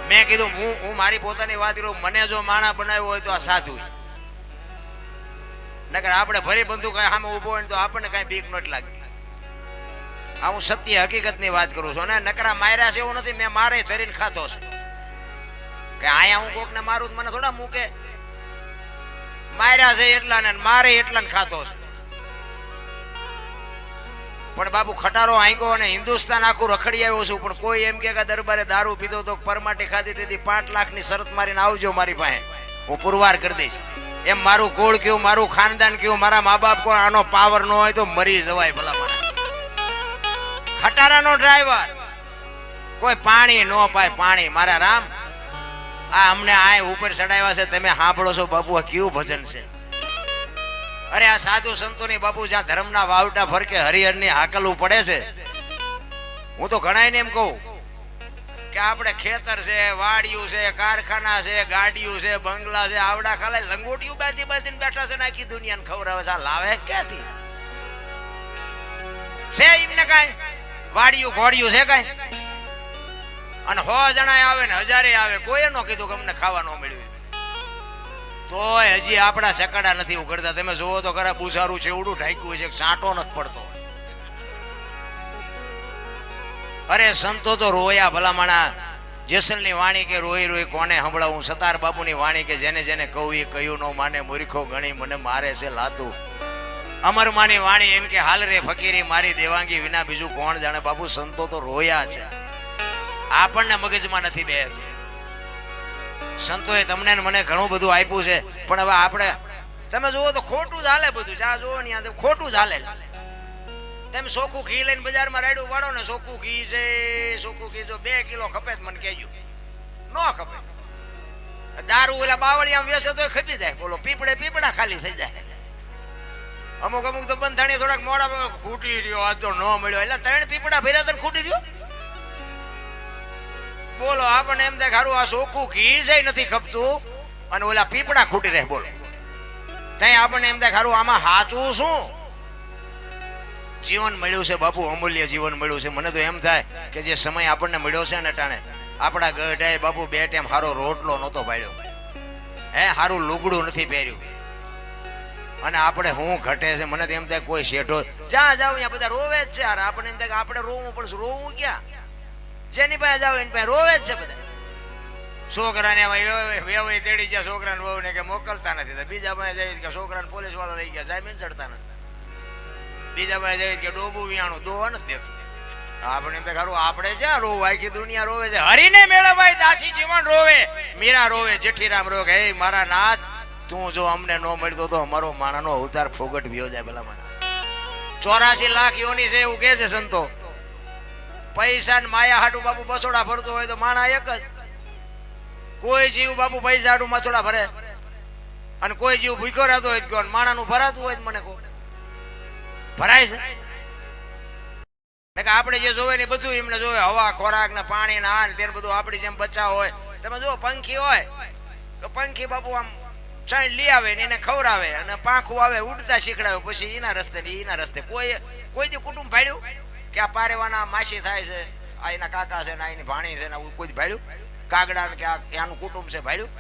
મેં કીધું હું મારી પોતાની વાત કરું, મને જો માણા બનાવ્યો હોય તો આ સાધુ, નકર આપણે ભરી બંધુ કઈ સામે ઉભો હોય તો આપણને કઈ બીક નથી લાગતી. આ હું સત્ય હકીકતની વાત કરું છું. ને નકરા માર્યા છે એવું નથી, મેં મારે ધરીને ખાતો છે. કે અહીંયા હું કોકને મારું મને થોડા મૂકે, માર્યા છે એટલા ને મારે એટલા ને ખાતો છે. પણ બાપુ ખટારો આંક્યો અને હિન્દુસ્તાન આખું રખડી આવ્યો છું. પણ કોઈ એમ કે દરબારે દારૂ પીધો તો પરમાટી ખાધી તેથી 5 લાખની શરત મારીને આવજો મારી પાસે, હું પુરવાર કરી દઈશ. એમ મારું કુળ કયું, મારું ખાનદાન કયું, મારા મા બાપ કોઈ આનો પાવર ન હોય તો મરી જવાય ભલા મને. ખટારાનો ડ્રાઈવર કોઈ પાણી ન પાય, પાણી મારા રામ. આ અમને આ ઉપર ચડાવ્યા છે, તમે સાંભળો છો બાપુ, આ કેવું ભજન છે. અરે આ સાધુ સંતોની બાપુ જ્યાં ધર્મના વાવટા ફરકે હરિહરની હાકલવું પડે છે. હું તો ઘણાને એમ કહું કે આપણે ખેતર છે, વાડિયું છે, કારખાના છે, ગાડીયું છે, બંગલા છે, આવડા ખાલે લંગોટિયું બાંધી બાંધીને બેઠા છે ને આખી દુનિયાને ખવડાવે છે. આ લાવે ક્યાંથી છે એમને? કાંઈ વાડિયું ઘોડિયું છે કાંઈ? અને 100 જણા આવે ને 1000 આવે, કોઈ ન કીધું કે અમને ખાવા ન મળ્યું. તોય હજી આપણા સકડા નથી ઉઘડતા. તમે જોવો તો ખરા, બુસારું છેવડું ઢાંક્યું છે, સાંટો નથી પડતો. અરે સંતો તો રોયા ભલામણા. જેસલની વાણી કે રોઈ રોઈ કોને સંભળાવું, સતાર બાપુની વાણી કે જેને જેને કહું એ કહ્યું ન માને, મૂર્ખો ગણી મને મારે છે લાતું. અમરમાની વાણી એમ કે હાલ રે ફકીરી મારી દેવાંગી વિના બીજું કોણ જાણે. બાપુ સંતો તો રોયા છે, આપણને મગજમાં નથી બેસતું. સંતોએ તમને મને ઘણું બધું આપ્યું છે, પણ હવે આપણે તમે જુઓ તો ખોટું જ હાલે બધું. જ્યાં જુઓ ને ખોટું જ હાલે. તમે ચોખ્ખું ઘી લઈને બજારમાં રાડ્યું વાળો ને, ચોખ્ખું ઘી છે, ચોખ્ખું ઘી જો 2 કિલો ખપે જ મને કહેજો, ન ખપે. દારૂ ઓલા બાવળિયામાં વેસે તો ખપી જાય, બોલો પીપળા ખાલી થઈ જાય. અમુક તો બંધાણી થોડાક મોડા ખૂટી રહ્યો, આ તો ન મળ્યો એટલે 3 પીપળા ભર્યા તને ખૂટી રહ્યો. બોલો આપણને એમ થાય ખારું આ ચોખ્ખું ઘી છે નથી ખપતું અને ઓલા પીપળા ખૂટી રહે. બોલો ત્યાં આપણને એમ થાય ખારું આમાં સાચું શું? જીવન મળ્યું છે બાપુ, અમૂલ્ય જીવન મળ્યું છે. મને તો એમ થાય કે જે સમય આપણને મળ્યો છે ને ટાણે, આપણા ગઢાએ બાપુ 2 ટાઈમ સારો રોટલો નહોતો પાડ્યો, સારું લુગડું નથી પહેર્યું, અને આપણે હું ઘટે છે. મને તો એમ થાય કોઈ શેઠો જ્યાં જાવ ત્યાં બધા રોવે જ છે. યાર આપણને એમ થાય કે આપણે રોવું પડશે. રોવું ક્યાં? જેની પાસે જાવ એની પાસે રોવે જ છે બધા. છોકરાને વેવાઈ તેડી ગયા, છોકરાને વહુ ને કે મોકલતા નથી. બીજા પાસે જાય કે છોકરાને પોલીસ વાળા લઈ ગયા, જામીન ચડતા નથી. બીજા પાસે જાય કે ડોબું વિયાણું દોવા નથી દેતું. આપણે એમ તો ખરું આપણે જ્યાં રોવું, આખી દુનિયા રોવે છે. હરીને મેળવાય દાસી જીવન રોવે, મીરા રોવે, જેઠીરામ રોવે. હે મારા નાથ, તું જો અમને ન મળતો તો અમારો માણાનો અવતાર ફોગટ વ્યો જાય. ભલા માણા 84 લાખ યોની છે એવું કે છે સંતો. પૈસા ને માયા હાટું બાપુ બસોડા ભરતો હોય તો માણા એક જ. કોઈ જીવ બાપુ પૈસા હાટું મસોડા ભરે અને કોઈ જીવ ભૂખ્યો રહેતો હોય તો માણાનું ભરાતું હોય મને કહો ભરાય છે? આપણે જે જોવે ને બધું એમને જોવે, હવા ખોરાક ને પાણી ને આ ને તેને બધું આપણી જેમ બચાવ હોય. તમે જો પંખી હોય તો પંખી બાપુ આમ ચાઈ લઈ આવે ને એને ખવડાવે અને પાંખું આવે ઉડતા શીખડાવે, પછી એના રસ્તે ને એના રસ્તે. કોઈ દી કુટુંબ ભાડ્યું કે આ પારેવાના માસી થાય છે, આ એના કાકા છે ને આ એની ભાણી છે ને કોઈ ભાડ્યું? કાગડા કે આનું કુટુંબ છે ભાડ્યું?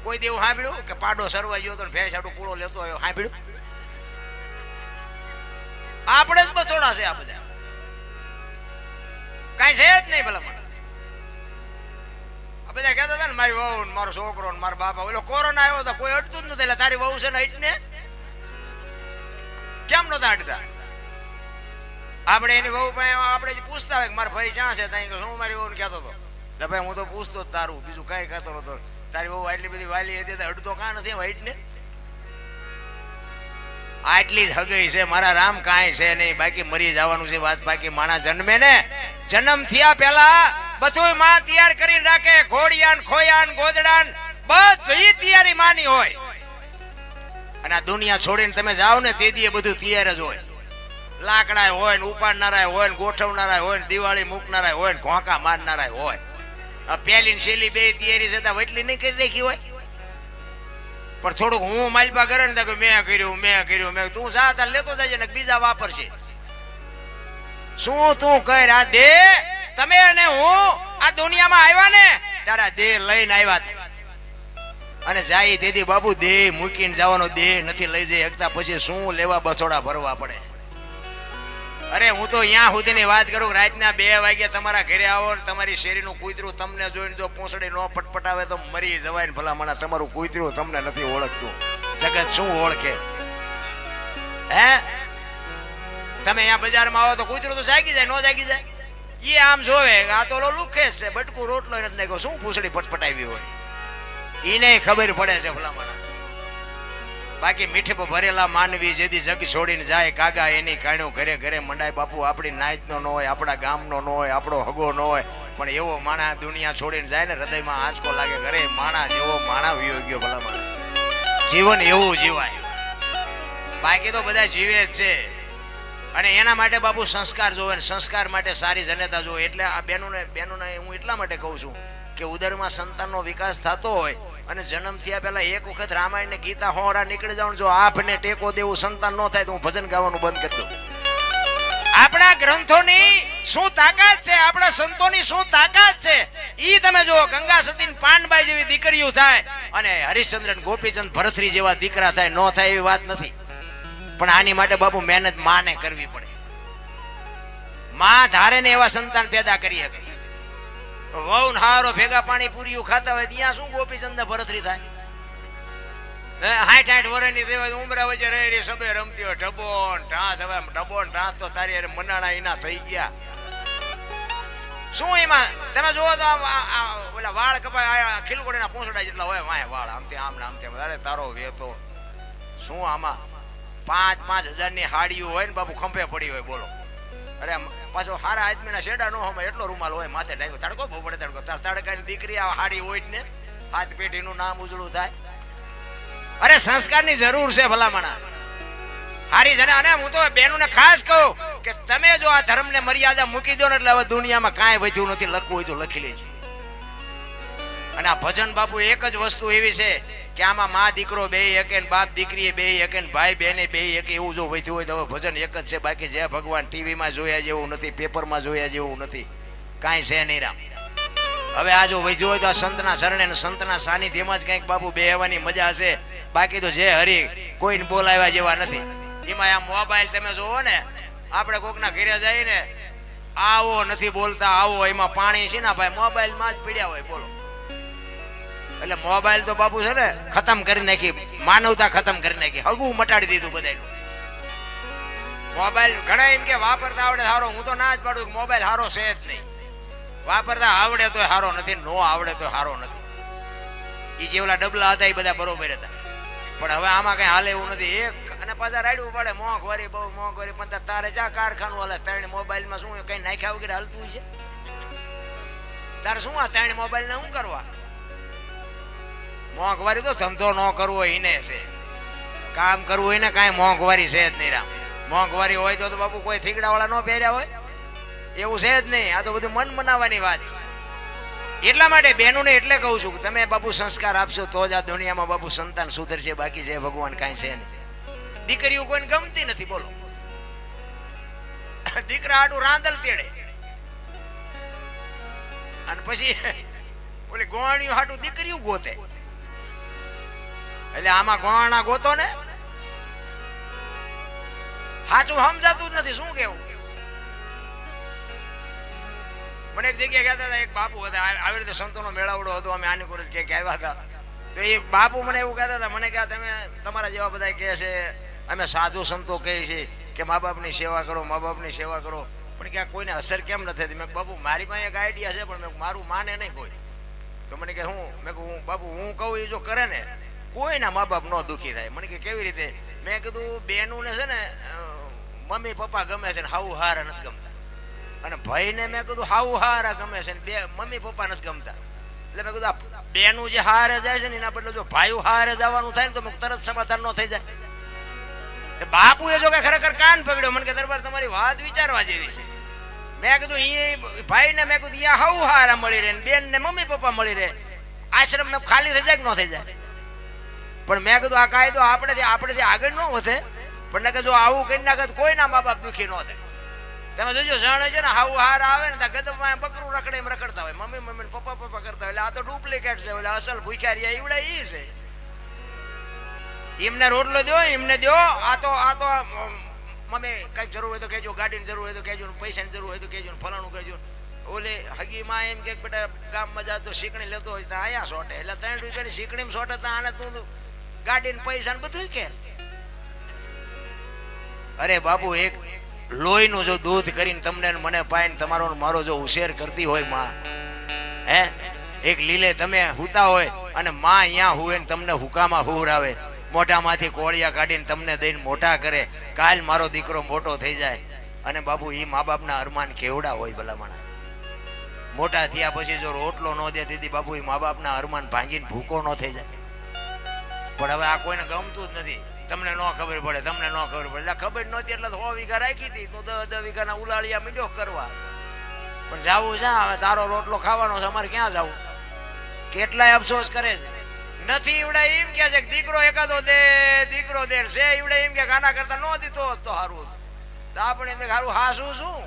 કોઈ દી એવું સાંભળ્યું કે પાડો સરવા ગયો તો ભેંસ હાટું પૂળો લેતો હોય સાંભળ્યું? આપણે જ બસોડા છે આ બધા, કઈ છે જ નહીં. ભલા મને આ બધા કહેતા હતા ને મારી વહુ ને મારો છોકરો ને મારા બાપા, ઓલો કોરોના આવ્યો તો કોઈ અટતું જ નથી. એટલે તારી વહુ છે ને એટલે કેમ નતા અટતા? આપણે એની વહુ પાસે આપણે પૂછતા હોય કે મારા ભાઈ ક્યાં છે, ત્યાં હું મારી વહુ ને કહેતો હતો. એટલે ભાઈ હું તો પૂછતો જ તારું, બીજું કઈ કહેતો નતો. તારી વહુ આટલી બધી વાલી હતી અડતો કાં નથી વાઈટ ને? આટલી જ હગઈ છે મારા રામ, કાંઈ છે નહીં. બાકી મરી જવાનું છે વાત. બાકી માણા જન્મે ને જન્મ થયા પહેલા બધું માં તૈયાર કરીને રાખે. ઘોડિયાન ખોયાન ગોદડાન બધી તૈયારી માની હોય. અને આ દુનિયા છોડીને તમે જાઓ ને તે દી બધું તૈયાર જ હોય. લાકડા હોય ને ઉપાડનારા હોય ને ગોઠવનારા હોય ને દિવાળી મૂકનારા હોય ને ઘોંકા મારનારા હોય. પેલી શેલી 2 તૈયારી જતા એટલી નહીં કરી રાખી હોય. પણ થોડુંક હું માલપા કરે ને મેં કર્યું મેં તું જા તાર લેતો જાય ને બીજા વાપરશે. શું તું કર આ દે તમે અને હું આ દુનિયામાં આવ્યા ને તારા દેહ લઈને આવ્યા હતા. અને જાય તેથી બાપુ દેહ મૂકીને જવાનો, દેહ નથી લઈ જઈ શકતા, પછી શું લેવા બસોડા ભરવા પડે. અરે હું તો અહીંયા સુધીની વાત કરું, રાતના 2 વાગે તમારા ઘરે આવો ને તમારી શેરીનું કૂતરું તમને જોઈને જો પૂંછડી નો પટપટાવે તો મરી જવાય ને ભલા મને તમારું કૂતરું તમને નથી ઓળખતું. જગત શું ઓળખે? હે તમે અહીંયા બજારમાં આવો તો કૂતરું તો જાગી જાય, નો જાગી જાય? એ આમ જોવે આ તો લુખે છે, બટકું રોટલો નથી નાખ્યો, શું પૂંછડી પટપટાવી હોય એને ખબર પડે છે ભલામણા. બાકી મીઠે ભરેલા માનવી જેથી જગ છોડીને જાય કાગા એની કાણ્યું ઘરે ઘરે મંડાય. બાપુ આપણી નાયતનો ન હોય, આપણા ગામનો ન હોય, આપણો હગો ન હોય, પણ એવો માણા દુનિયા છોડીને જાય ને હૃદયમાં આંચકો લાગે. ઘરે માણા જેવો માણા વિયો ગયો ભલામણા. જીવન એવું જીવાય, બાકી તો બધા જીવે જ છે. અને એના માટે બાપુ સંસ્કાર જોવે, સંસ્કાર માટે સારી જનતા જોવે. એટલે આ બહેનોને હું એટલા માટે કહું છું કે ઉદરમાં સંતાનનો વિકાસ થતો હોય અને જન્મ થયા પહેલા એક વખત રામાયણ ને ગીતા હોરા નીકળી જાવ, જો આપને ટેકો દેવું સંતાન ન થાય તો હું ભજન ગાવાનું બંધ કરી દઉં. આપણા ગ્રંથોની શું તાકાત છે, આપણા સંતોની શું તાકાત છે ઈ તમે જુઓ. ગંગા સતી ને પાનબાઈ જેવી દીકરીઓ થાય અને હરિશ્ચંદ્ર ને ગોપીચંદ ભરતરી જેવા દીકરા થાય, ન થાય એવી વાત નથી. પણ આની માટે બાપુ મહેનત માને કરવી પડે. માં ધારે ને એવા સંતાન પેદા કરી શકે. વહુ હારો ભેગા પાણી પૂરીયું ખાતા હોય ત્યાં શું ગોપીચંદ ભરતરી થાય? 60-60 વર્ષની દેવાય ઉમરા વચ્ચે રહી સબે રમતી હોય ઢબો ઢાંસ. હવે ઢબો ઢાંસ તો તારી અરે મનાણા એના થઈ ગયા. શું એમાં તમે જોવો તો ઓલા વાળ કપાય ખીલકોડીના પૂંછડા જેટલા હોય વાય વાળ આમથી આમ ને આમથી. અરે તારો વેતો શું આમાં 5,000 ની હાડીઓ હોય ને બાપુ ખંભે પડી હોય બોલો. અરે પાછો હારા આદમીના શેડા નો હોય એટલો રૂમાલ હોય માથે ઢાંક્યો. તડકો બહુ પડે તડકો. તડકાની દીકરી આ હાડી હોય ને હાથ પેઢીનું નામ ઉજળું થાય. અરે સંસ્કારની જરૂર છે ભલામણા હારી જને. અને હું તો બહેનોને ખાસ કહું કે તમે જો આ ધર્મને મર્યાદા મૂકી દો ને એટલે હવે દુનિયામાં કાંઈ વધ્યું નથી. લખવું હોય તો લખી લેજો. અને આ ભજન બાપુ એક જ વસ્તુ એવી છે કે આમાં માં દીકરો બે એક ને બાપ દીકરી બે એક ને ભાઈ બહેને બે એક એવું જો વધ્યું હોય તો હવે ભજન એક જ છે. બાકી જે ભગવાન ટીવીમાં જોયા જેવું નથી, પેપરમાં જોયા જેવું નથી, કાંઈ છે નહીં રામ. હવે આ જો વધ્યું હોય તો આ સંતના શરણે ને સંતના સાનિધ્યમાં જ કંઈક બાપુ બેહવાની મજા છે. બાકી તો જે હરી કોઈને બોલાવ્યા જેવા નથી. એમાં આ મોબાઈલ તમે જોવો ને, આપણે કોકના ઘરે જઈએ ને આવો નથી બોલતા આવો, એમાં પાણી છે ને ભાઈ મોબાઈલમાં જ પીડ્યા હોય બોલો. એટલે મોબાઈલ તો બાપુ છે ને ખતમ કરી નાખી, માનવતા ખતમ કરી નાખી, હગું મટાડી દીધું બધાનું. મોબાઈલ ઘણા એમ કે વાપરતા આવડે સારો, હું તો ના જ પાડું કે મોબાઈલ સારો છે જ નહીં. વાપરતા આવડે તો સારો નથી, નો આવડે તો સારો નથી. એ જે ઓલા ડબલા હતા એ બધા બરોબર હતા, પણ હવે આમાં કઈ હાલે એવું નથી. એક અને પાછા રાડવું પડે મોંઘવારી, બહુ મોંઘવારી. પણ તારે જા કારખાનું હાલે, ત્રણ મોબાઈલમાં શું કઈ નાખ્યા વગેરે હાલતું છે? તારે શું આ ત્રણ મોબાઈલ ને શું કરવા? મોંઘવારી તો ધંધો ન કરવો એને છે, કામ કરવું એને કાંઈ મોંઘવારી છે જ નહીં રામ. મોંઘવારી હોય તો બાપુ કોઈ થીગડા વાળા ન પહેર્યા હોય એવું છે જ નહીં. આ તો બધું મન મનાવવાની વાત છે. એટલા માટે બહેનોને એટલે કહું છું કે તમે બાપુ સંસ્કાર આપશો તો જ આ દુનિયામાં બાપુ સંતાન સુધરશે. બાકી છે ભગવાન કાંઈ છે નહીં. દીકરીઓ કોઈને ગમતી નથી બોલો. દીકરા આડું રાંદલ તેડે અને પછી ઓલી ગોવાણીઓ હાટું દીકરીઓ ગોતે. એટલે આમાં ગોવાણા ગોતો ને સાચું સમજાતું જ નથી. શું કેવું? મને એક જગ્યાએ કહેતા હતા, એક બાપુ હતા, આવી રીતે સંતોનો મેળાવડો હતો, અમે આની કોલેજ કે આવ્યા હતા. તો એ બાપુ મને એવું કહેતા હતા, મને કહે તમે તમારા જેવા બધા કહે છે અમે સાધુ સંતો કહે છે કે મા બાપની સેવા કરો, મા બાપની સેવા કરો, પણ ક્યાં કોઈને અસર કેમ નથી થતી? મેં બાપુ મારી પાસે એક આઈડિયા છે, પણ મારું માને નહીં કોઈ. તો મને કે હું મેં કહું બાપુ હું કહું એ જો કરે ને કોઈના મા બાપ ન દુઃખી થાય. મને કે કેવી રીતે? મેં કીધું બેનું ને છે ને મમ્મી પપ્પા ગમે છે ને હાઉ હારા નથી ગમતા, અને ભાઈને મેં કીધું હાઉ હારા ગમે છે ને બે મમ્મી પપ્પા નથી ગમતા. એટલે મેં કીધું આ બેનું જે હારે જાય છે ને એના બદલે જો ભાઈ હારે જવાનું થાય ને તો તરત સમાધાન ન થઈ જાય. બાપુ એ જો કે ખરેખર કાન પકડ્યો. મને કે દરબાર તમારી વાત વિચારવા જેવી છે. મેં કીધું એ ભાઈ ને મેં કીધું અહીંયા હાઉ હારા મળી રહે ને બેન ને મમ્મી પપ્પા મળી રહે, આશ્રમ ખાલી થઈ જાય કે ન થઈ જાય? પણ મેં કીધું આ કાયદો આપણેથી આગળ ન વધે, પણ કે જો આવું કરી નાખે કોઈના મા બાપ દુઃખી ન થાય. તમે જોજો જાણે છે ને હાવ હાર આવે ને ત્યાં ગદમાં બકરું રખડે એમ રખડતા હોય, મમ્મી મમ્મી પપ્પા પપ્પા કરતા હોય. એટલે આ તો ડુપ્લિકેટ છે, એટલે અસલ ભૂખ્યા રહ્યા ઈવડા ઈ છે. એમને રોટલો દો, એમને દો. આ તો મમ્મી કઈક જરૂર હોય તો કહેજો, ગાડીની જરૂર હોય તો કહેજો, પૈસાની જરૂર હોય તો કહેજો, ફલાણું કહેજો. ઓલે હગી માં એમ કે બેટા ગામમાં જા તો શીકણી લેતો હોય તો આયા સોટે, એટલે 3 રૂપિયાની શીકણી સોટે તો આને તું ગાડી ને પૈસા ને બધું કે. અરે બાપુ, એક લોહીનું જો દૂધ કરીને તમને મને પાઈને તમારો મારો જો ઉછેર કરતી હોય માં, હે એક લીલે તમે હુતા હોય અને માં અહીંયા હુએ ને તમને હુકામાં હુવરાવે, મોઢામાંથી કોળિયા કાઢીને તમને દઈને મોટા કરે, કાલ મારો દીકરો મોટો થઈ જાય. અને બાપુ એ મા બાપના અરમાન કેવડા હોય ભલામણા. મોટા થયા પછી જો રોટલો ન દે દીદી બાપુ, એ મા બાપના અરમાન ભાંગીને ભૂકો ન થઈ જાય. પણ હવે આ કોઈને ગમતું જ નથી. તમને ન ખબર પડે, તમને ન ખબર પડે. એટલે ખબર નહોતી એટલે 100 વીઘા રાખી હતી તો 10 વીઘાના ઉલાળિયા મીંડો કરવા. પણ જાવું છે હવે, તારો રોટલો ખાવાનો છે, અમારે ક્યાં જવું? કેટલાય અફસોસ કરે છે. નથી ઈવડે એમ કે છે દીકરો એકાદો દે, દીકરો દે છે. ઈવડે એમ કે આના કરતા ન દીધો તો સારું. તો આપણે સારું હાસું શું?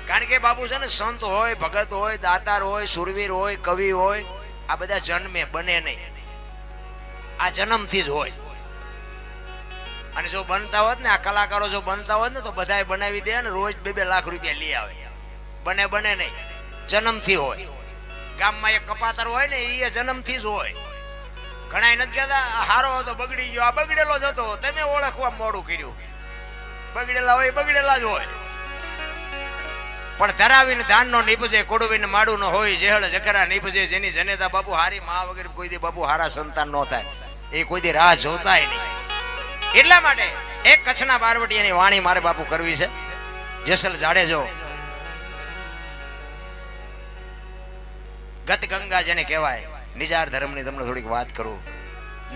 કારણ કે બાપુ છે ને, સંત હોય, ભગત હોય, દાતાર હોય, સુરવીર હોય, કવિ હોય, આ બધા જન્મે બને નહીં, આ જન્મથી જ હોય. અને જો બનતા હોત ને, આ કલાકારો જો બનતા હોત ને તો બધાય બનાવી દે ને, રોજ 2-2 લાખ રૂપિયા લઈ આવે. બને નહીં, જન્મથી હોય. ગામમાં એક કપાતર હોય ને, એ જન્મથી જ હોય. ઘણા નથી કહેતા હારો હતો બગડી ગયો, આ બગડેલો જ હતો, તમે ઓળખવા મોડું કર્યું. બગડેલા હોય બગડેલા જ હોય. પણ ધરાવીને ધાનનો નીપજે, કોડવીને માડું ન હોય, જેહળ જખરા નીપજે, જેની જનેતા બાપુ હારી મા વગર કોઈ દી બાપુ હારા સંતાન ન થાય. એ કોઈ દી રાહ જોતાય નહીં. એટલા માટે એક કચ્છના બારવટીયાની વાણી મારે બાપુ કરવી છે. જેસલ જાડેજો, ગત ગંગા જેને કહેવાય, નિજાર ધર્મની તમને થોડીક વાત કરું.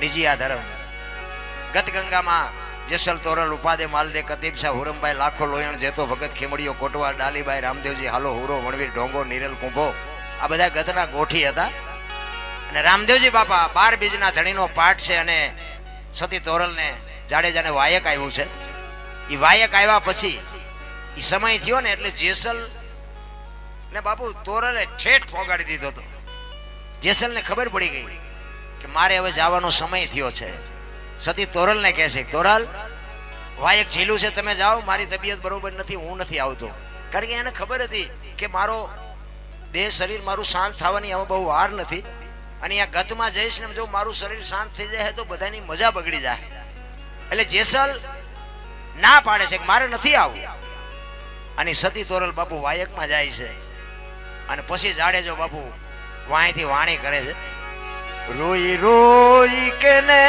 નિજીયા ધર્મ ગત ગંગામાં જેસલ તોરલ ઉપાદે માલદે કતીબ શાહ હુરમભાઈ લાખો લોયણ જેતો ભગત ખેમડીઓ કોટવાલ ડાલીબાઈ રામદેવજી હાલો હુરો વણવીર ઢોંગો નીરલ કુંભો, આ બધા ગતના ગોઠી હતા. અને રામદેવજી બાપા 12 બીજના ધણીનો પાઠ છે. અને સતી તોરલને જાડેજાને વાયક આવ્યું છે. એ વાયક આવ્યા પછી એ સમય થયો ને એટલે જેસલ ને બાપુ તોરલે ઠેઠ પોગાડી દીધો હતો. જેસલને ખબર પડી ગઈ કે મારે હવે જવાનો સમય થયો છે. સતી તોરલને કહે છે, તોરલ વાયક ઝીલું છે, તમે જાઓ, મારી તબિયત બરોબર નથી, હું નથી આવતો. કારણ કે એને ખબર હતી કે મારો દેહ શરીર મારું શાંત થવાની હવે બહુ વાર નથી. અને આ ગતમાં જઈશ ને જો મારું શરીર શાંત થઈ જાય તો બધાની મજા બગડી જાય. એટલે જેસલ ના પાડે છે કે મારે નથી આવવું. અને સતી તોરલ બાપુ વાયકમાં જાય છે. અને પછી જાડેજો બાપુ વાણીથી વાણી કરે છે, રોઈ રોઈ કે ને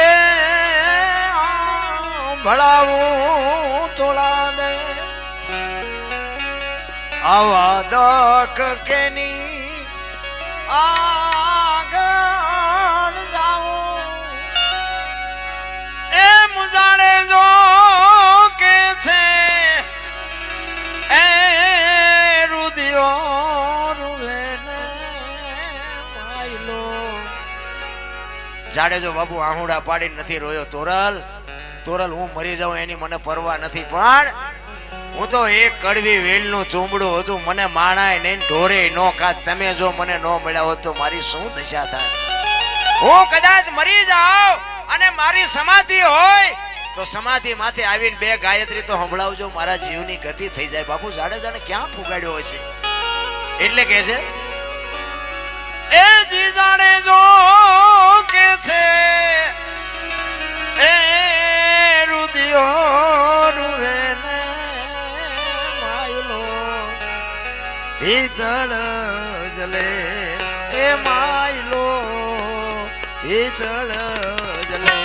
એ ભળાવું તોળા દે, આવા દખ કેની આગળ જાઉં, એમ જાડેજો કે છે એ રુદિયો જાડેજો બાપુ આહુડા પાડીને નથી રોયો. તોરલ હું મરી જાઉં એની મને પરવા નથી, પણ હું તો એક કડવી વેલનું ચૂંબડું હતું, મને માણાય નહીં ઢોરે નો ખાત. તમે જો મને ન મળ્યા હોત તો મારી શું દશા થાય? હું કદાચ મરી જાઉં અને મારી સમાધિ હોય તો સમાધિ માથે આવીને 2 ગાયત્રી તો સંભળાવજો, મારા જીવની ગતિ થઈ જાય. બાપુ જાડેજાને ક્યાં ફુગાડ્યો હશે? એટલે કે છે એ જી જાડેજો કે છે એ રુદિયો રૂવે ને માયલો ભીતળ જલે, એ માયલો ભીતળ જલે.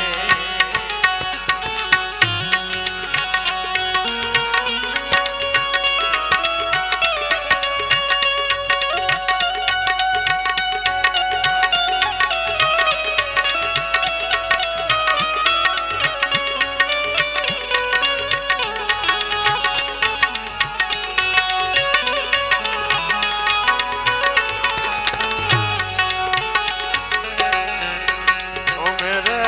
मेरे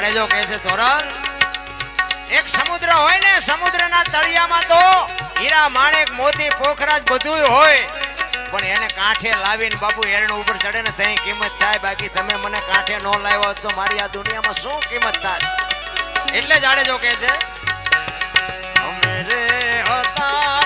જાડેજો કહે છે ધોરણ એક સમુદ્ર હોય ને સમુદ્રના તળિયામાં તો હીરા માણેક મોતી પોખરાજ બધું હોય પણ એને કાંઠે લાવીને બાપુ એરણું ઉપર ચડે ને તઈ કિંમત થાય બાકી તમે મને કાંઠે ન લાવ્યો તો મારી આ દુનિયામાં શું કિંમત થાય એટલે જાડેજો કહે છે અમે રે હતા